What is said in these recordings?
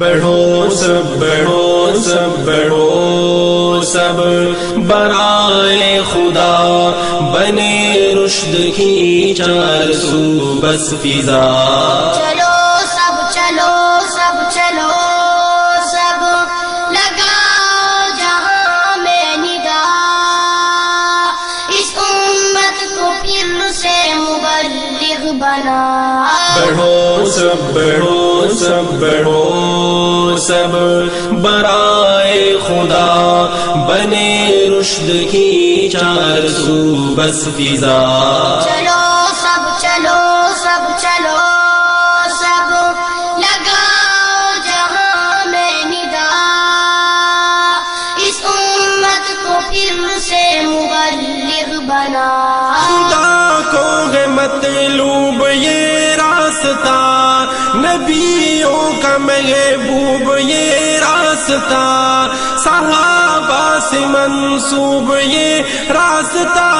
بڑھو سب بڑھو سب برائے خدا، بنے رشد کی چار سو بس فضا۔ چلو سب چلو سب چلو سب لگاؤ جہاں میں نگاہ، اس امت کو پھر سے مبلغ بنا۔ بڑھو سب بڑھو سب برائے خدا، بنے رشد کی چار سو بس فضا۔ چلو سب چلو سب چلو سب لگاؤ جہاں میں نگاہ، اس امت کو پھر سے مبلغ بنا۔ خدا کو ہے مطلوب یہ راستہ، نبیوں کا محبوب یہ راستہ، صحابہ سے منسوب یہ راستہ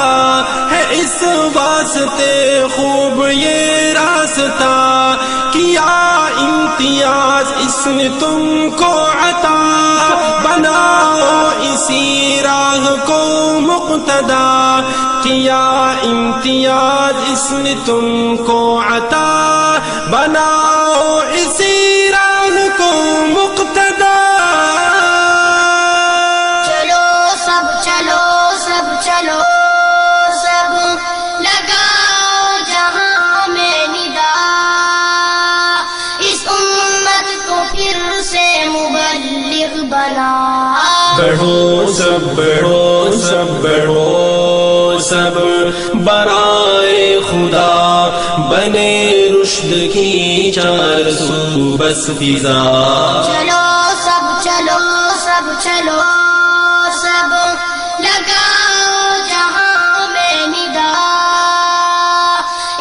ہے، اس واسطے خوب یہ راستہ کیا امتیاز اس نے تم کو عطا، بناؤ اسی راہ کو مقتدا، کیا امتیاز اس نے تم کو عطا، بناؤ اسی راہ کو مقتدا۔ چلو سب چلو سب چلو سب لگاؤ جہاں میں نگاہ، اس امت کو پھر سے مبلغ بنا۔ بڑھو سب بڑھو سب برائے خدا، بنے رشد کی چار سو بس فضا۔ چلو سب چلو سب چلو سب لگاؤ جہاں میں نگاہ،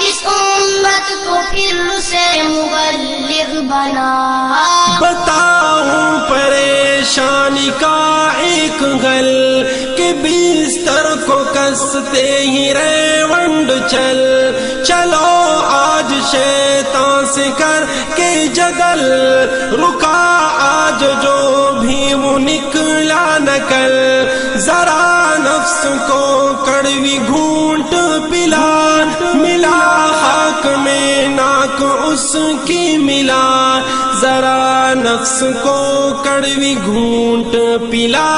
اس امت کو پھر سے مبلغ بنا۔ بتاؤں پریشانی کا ایک حل کہ بستر کو کستے ہی ریونڈ چلو آج شیطان سے کر کے جدل، رکا آج جو بھی وہ نکلا نکل، ذرا نفس کو کڑوی گھونٹ پلا، ملا خاک میں ناک اس کی ملا، ذرا نفس کو کڑوی گھونٹ پلا،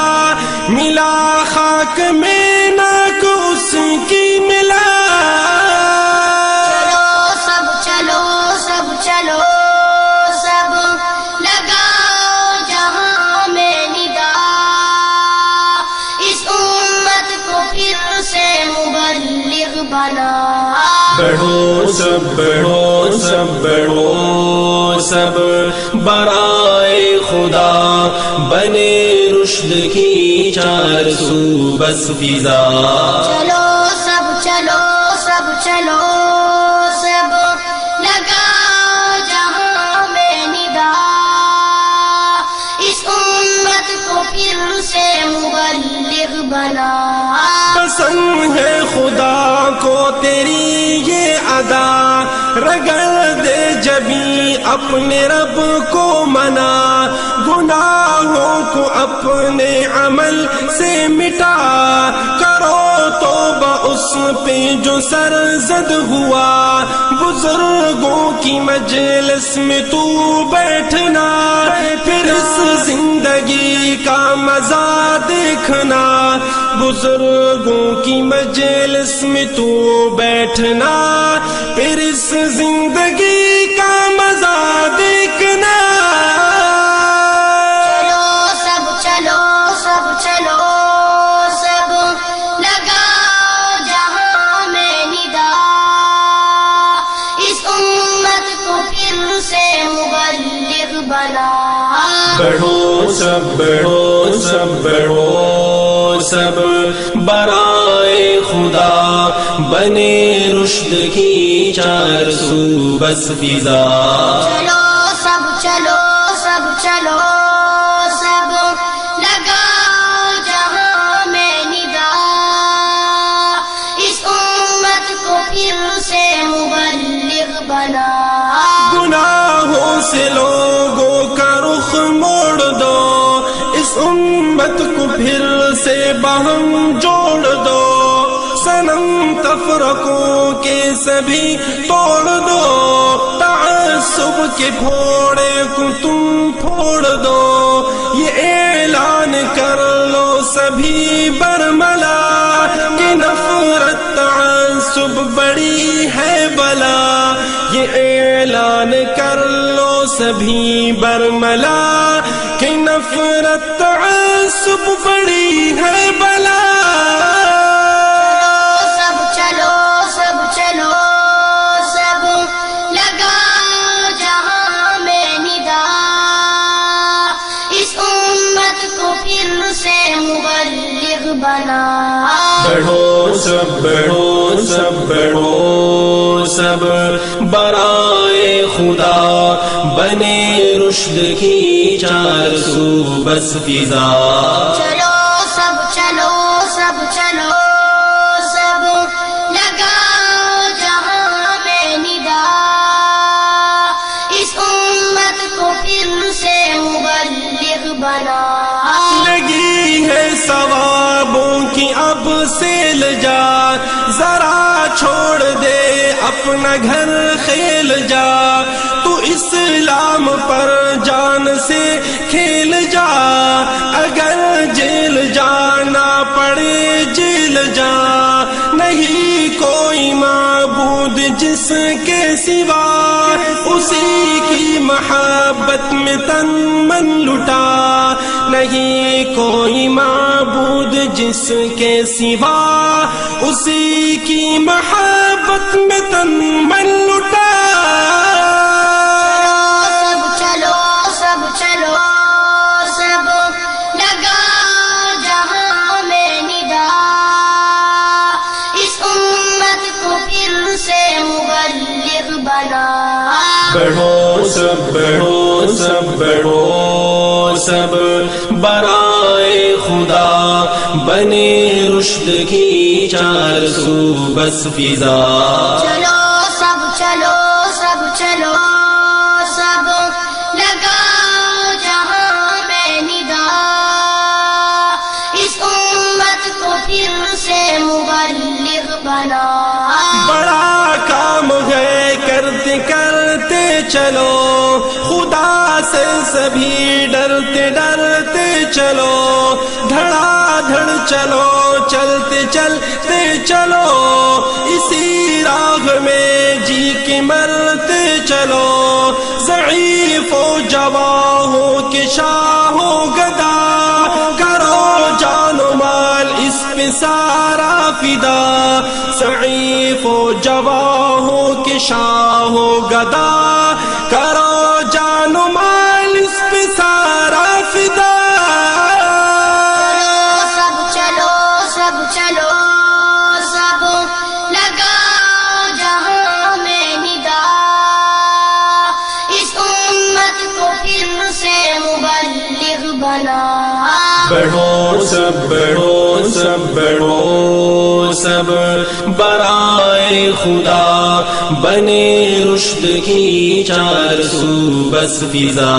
ملا خاک میں ناک اس کی ملا۔ چلو سب چلو سب لگاؤ جہاں میں نگاہ، اس امت کو پھر سے مبلغ بنا۔ بڑھو سب سب برائے خدا، بنے رشد کی چار سو بس فضا۔ چلو سب چلو سب چلو سب لگاؤ جہاں میں نگاہ، اس امت کو پھر سے مبلغ بنا۔ پسند ہے خدا کو تیری یہ ادا، رگڑ دے جبھی اپنے رب کو منا، گناہوں کو اپنے عمل سے مٹا، کرو توبہ اس پہ جو سرزد ہوا، بزرگوں کی مجلس میں تو بیٹھنا، پھر اس زندگی کا مزہ دیکھنا، بزرگوں کی مجلس میں تو بیٹھنا، پھر اس زندگی کا مزہ دیکھنا۔ چلو سب چلو سب لگاؤ جہاں میں نگاہ، اس امت کو پھر سے مبلغ بنا۔ بڑھو سب بڑھو سب برائے خدا، بنے رشد کی چار سو بس فضا۔ چلو سب چلو سب چلو سب لگاؤ جہاں میں نگاہ، اس امت کو پھر سے مبلغ بنا۔ گناہوں سے لوگوں کا رخ پھر سے باہم جوڑ دو، صنم تفرقوں کے سبھی توڑ دو، تعصب کے پھوڑے کو تم پھوڑ دو، یہ اعلان کر لو سبھی برملا کہ نفرت تعصب بڑی ہے بلا، یہ اعلان کر لو سبھی برملا کہ نفرت تعصب بڑی ہے بلا۔ سب چلو سب چلو سب لگا جہاں میں ندا، اس امت کو پھر سے مبلغ بنا۔ بڑھو سب بڑھو سب بڑھو سب برائے خدا، بنے رشد کی چار سو بس فضا۔ چلو سب چلو سب چلو سب لگا جہاں میں ندا، اس امت کو پھر سے مبلغ بنا۔ لگی ہے ثوابوں کی اب سیل جا، ذرا چھوڑ دے اپنا گھر کھیل جا، تو اسلام پر جان سے کھیل جا، اگر جیل جانا پڑے جیل جا، نہیں کوئی معبود جس کے سوا، اسی کی محبت میں تن من لٹا، نہیں کوئی معبود جس کے سوا، اسی کی محبت میں تن من لٹا۔ سب چلو سب چلو سب لگا جہاں میں ندا، اس امت کو پھر سے مبلغ بنا۔ بڑھو سب بڑھو سب بڑھو سب برائے خدا، بنے رشد کی چار سو بس فضا۔ چلو سب چلو سب چلو سب لگا جہاں میں ندا، اس امت کو پھر سے مبلغ بنا۔ بڑا کام ہے کرتے کرتے چلو، خدا سے سبھی ڈرتے ڈرتے چلو، دھڑا دھڑ چلو چلتے چلتے چلو، اسی راہ میں جی کے مرتے چلو، ضعیف و جواہوں کے شاہو گدا، کرو جان و مال اس پہ سارا فدا، ضعیف و جواہوں کے شاہو گدا، کرو جان و مال اس پہ سارا فدا۔ سب چلو سب چلو سب لگا جہاں میں ندا، اس امت کو پھر سے مبلغ بنا۔ بڑھو سب بڑھو سب بڑھو سب برائے خدا، بنے رشد کی چار سو بس فضا۔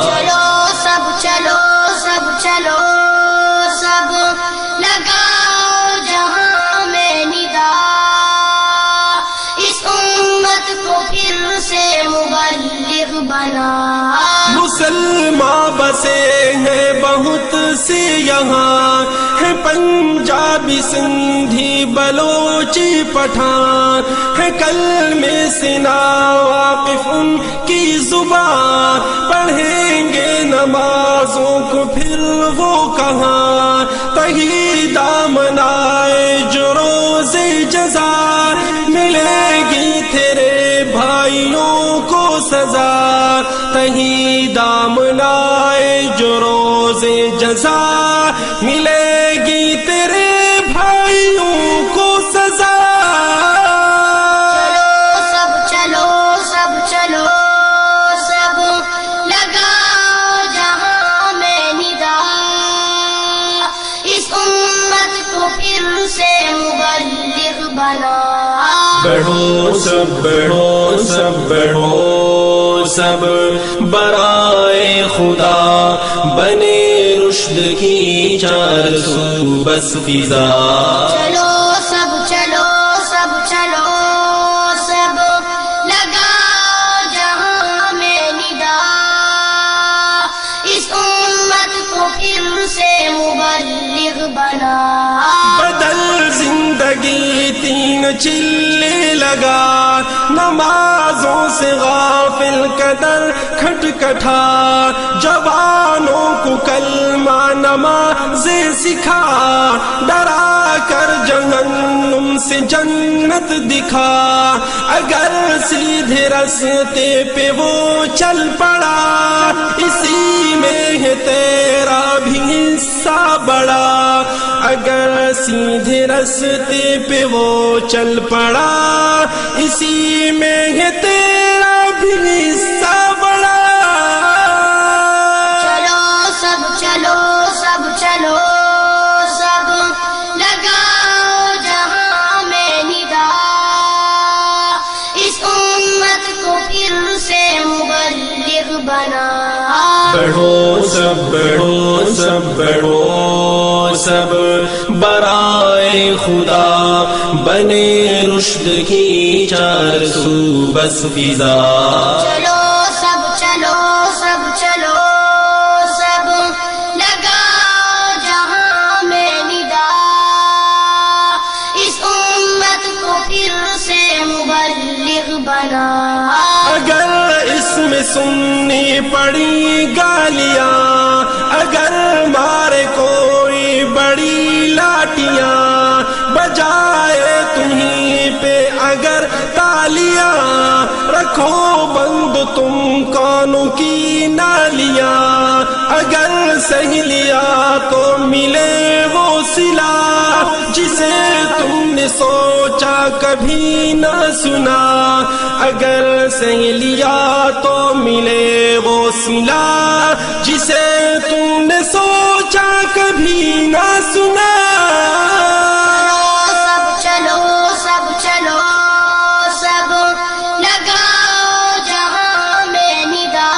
چلو سب چلو سب چلو سب لگا جہاں میں ندا، اس امت کو پھر سے مبلغ بنا۔ مسلمان بسے ہیں بہت سے یہاں، ہے پنجابی سندھی بلوچی پٹھان، ہے کلمے سے ناواقف ان کی زبان، پڑھیں گے نمازوں کو پھر وہ کہاں، تہی دامن آئے جو روز جزا، ملے گی تیرے بھائیوں کو سزا، تہی دامن آئے جو روز جزا، ملے گی تیرے بھائیوں کو سزا۔ چلو سب چلو سب چلو سب لگا جہاں میں ندا، اس امت کو پھر سے مبلغ بنا۔ بڑھو سب بڑھو سب بڑھو سب برائے خدا، بنے رشد کی چار سو بس فضا چلو سب چلو سب چلو سب لگاؤ جہاں میں ندا اس امت کو پھر سے مبلغ بنا بدل زندگی تین چلے لگا نمازوں سے غافل قدر کھٹکھٹا جوانوں کو کلمہ نمازیں سکھا ڈرا کر جہنم سے جنت دکھا اگر سیدھے راستے پہ وہ چل پڑا اسی میں ہے تیرا بھی حصہ بڑا اگر سیدھے راستے پہ وہ چل پڑا اسی میں ہے تیرا بھی حصہ بڑا چلو سب چلو سب چلو سب لگاؤ جہاں میں ندا اس امت کو پھر سے مبلغ بنا بڑھو سب بڑھو سب برائے خدا بنے رشد کی چار سو بس فضا چلو سب چلو سب چلو سب لگاؤ جہاں میں ندا اس امت کو پھر سے مبلغ بنا اگر اس میں سننی پڑی گالیاں اگر مارے کوئی بڑی لاٹیاں بجائے تمہیں پہ اگر تالیاں رکھو بند تم کانوں کی نالیاں اگر سہ لیا تو ملے وہ صلہ جسے تم نے سوچا کبھی نہ سنا اگر سہ لیا تو ملے وہ صلہ جسے تم نے سوچا کبھی نہ سنا چلو سب چلو سب لگاؤ جہاں میں ندا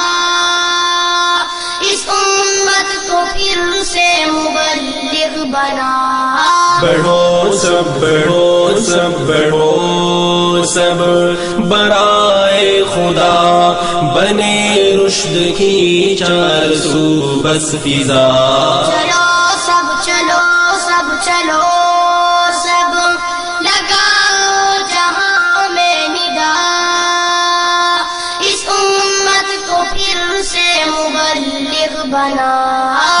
اس امت کو پھر سے مبلغ بنا بڑھو سب برائے خدا بنے رشد کی چار سو بس فضا چلو سب چلو سب چلو سب لگاؤ جہاں میں ندا اس امت کو پھر سے مبلغ بنا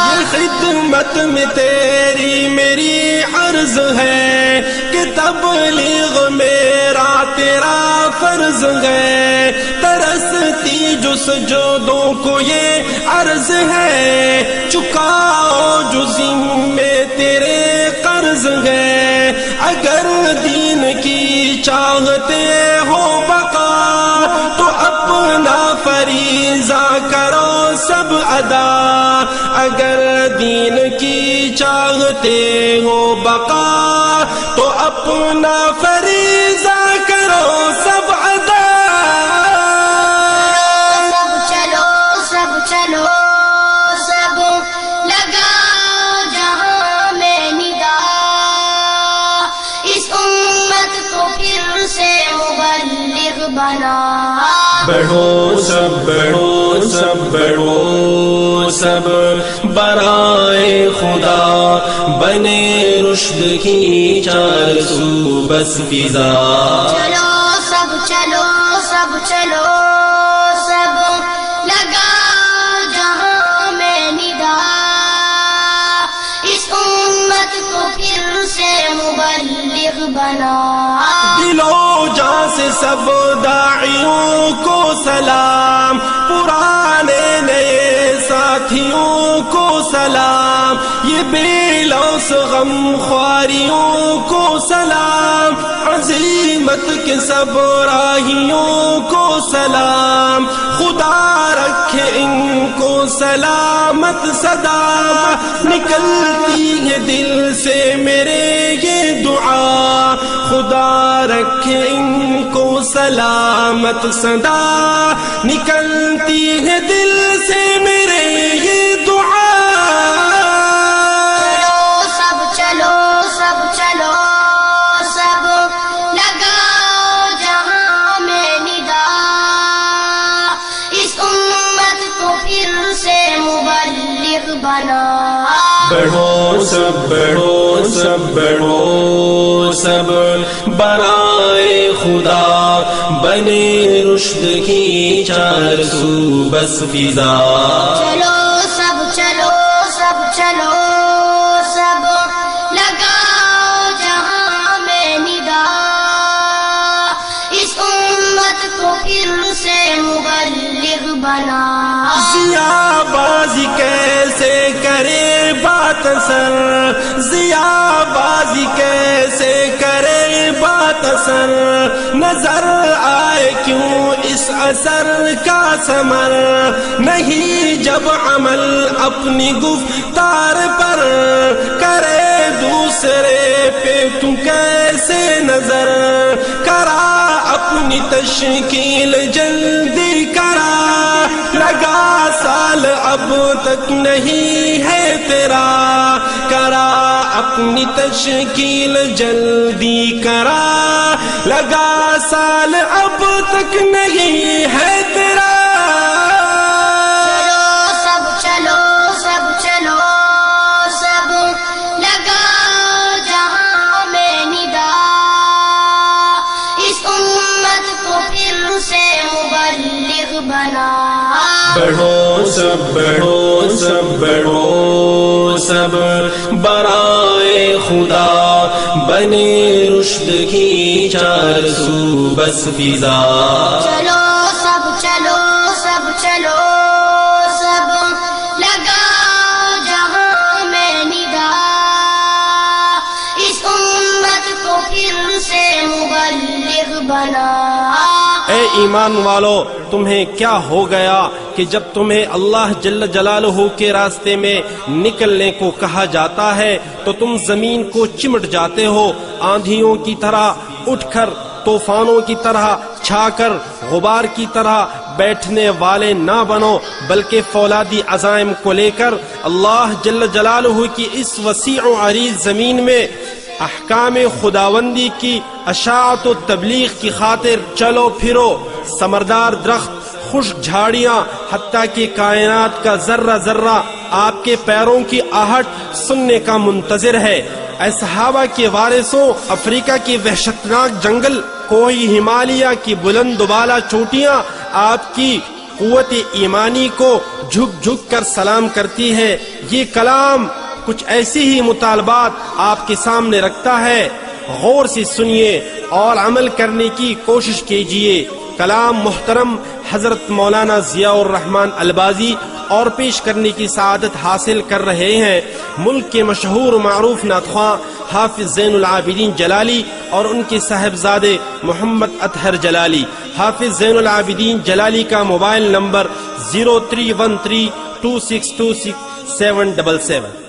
یہ خدمت میں تیری میری عرض ہے کہ تبلیغ میرا تیرا فرض ہے ترستی جسجدوں کو یہ عرض ہے چکاؤ جو ذمے تیرے قرض ہے اگر دین کی چاہتے ہو بقا تو اپنا فریضہ کرو سب ادا اگر دین کی چاہتے ہو بقا تو اپنا فریضہ کرو سب ادا سب چلو سب چلو سب لگاؤ جہاں میں ندا اس امت کو پھر سے مبلغ بنا بڑھو سب برائے خدا بنے رشد کی چار سو بس فضا چلو سب چلو سب چلو سب لگاؤ جہاں میں ندا اس امت کو پھر سے مبلغ بنا دلو جان سے سب داعیوں کو سلام پرانے نئے ساتھیوں کو سلام یہ بے لوث غم خواریوں کو سلام عزیمت کے سب راہیوں کو سلام خدا رکھے ان کو سلامت صدا نکلتی ہے دل سے میرے یہ دعا خدا رکھے ان کو سلامت صدا نکلتی ہے دل سے میرے یہ دعا بنا بڑھو سب بڑھو سب برائے خدا بنے رشد کی چار سو بس فضا چلو سب چلو سب چلو سب لگاؤ جہاں میں ندا اس امت کو پھر سے مبلغ بنا ضیا بازی کیسے کرے بات اثر ضیا بازی کیسے کرے بات اثر نظر آئے کیوں اس اثر کا ثمر نہیں جب عمل اپنی گفتار پر کرے دوسرے پہ تو کیسے نظر کرا اپنی تشکیل جلدی کرا لگا سال اب تک نہیں ہے تیرا کرا اپنی تشکیل جلدی کرا لگا سال اب تک نہیں ہے تیرا چلو سب چلو سب لگا جہاں میں ندا اس امت کو پھر سے مبلغ بنا بڑھو سب بڑھو سب برائے خدا بنے رشد کی چار سو بس فضا چلو سب چلو سب چلو سب لگا جہاں میں ندا اس امت کو پھر سے مبلغ بنا اے ایمان والو تمہیں کیا ہو گیا کہ جب تمہیں اللہ جل جلالہ کے راستے میں نکلنے کو کہا جاتا ہے تو تم زمین کو چمٹ جاتے ہو آندھیوں کی طرح اٹھ کر طوفانوں کی طرح چھا کر غبار کی طرح بیٹھنے والے نہ بنو بلکہ فولادی عزائم کو لے کر اللہ جل جلالہ کی اس وسیع و عریض زمین میں احکام خداوندی کی اشاعت و تبلیغ کی خاطر چلو پھرو ثمردار درخت خشک جھاڑیاں حتیٰ کہ کائنات کا ذرہ ذرہ آپ کے پیروں کی آہٹ سننے کا منتظر ہے اے صحابہ کے وارثوں افریقہ کی وحشتناک جنگل کوئی ہمالیہ کی بلند بالا چوٹیاں آپ کی قوت ایمانی کو جھک جھک کر سلام کرتی ہے یہ کلام کچھ ایسی ہی مطالبات آپ کے سامنے رکھتا ہے غور سے سنیے اور عمل کرنے کی کوشش کیجیے کلام محترم حضرت مولانا ضیاء الرحمن البازی اور پیش کرنے کی سعادت حاصل کر رہے ہیں ملک کے مشہور و معروف نعت خواں حافظ زین العابدین جلالی اور ان کے صاحبزادے محمد اطہر جلالی حافظ زین العابدین جلالی کا موبائل نمبر 031326267777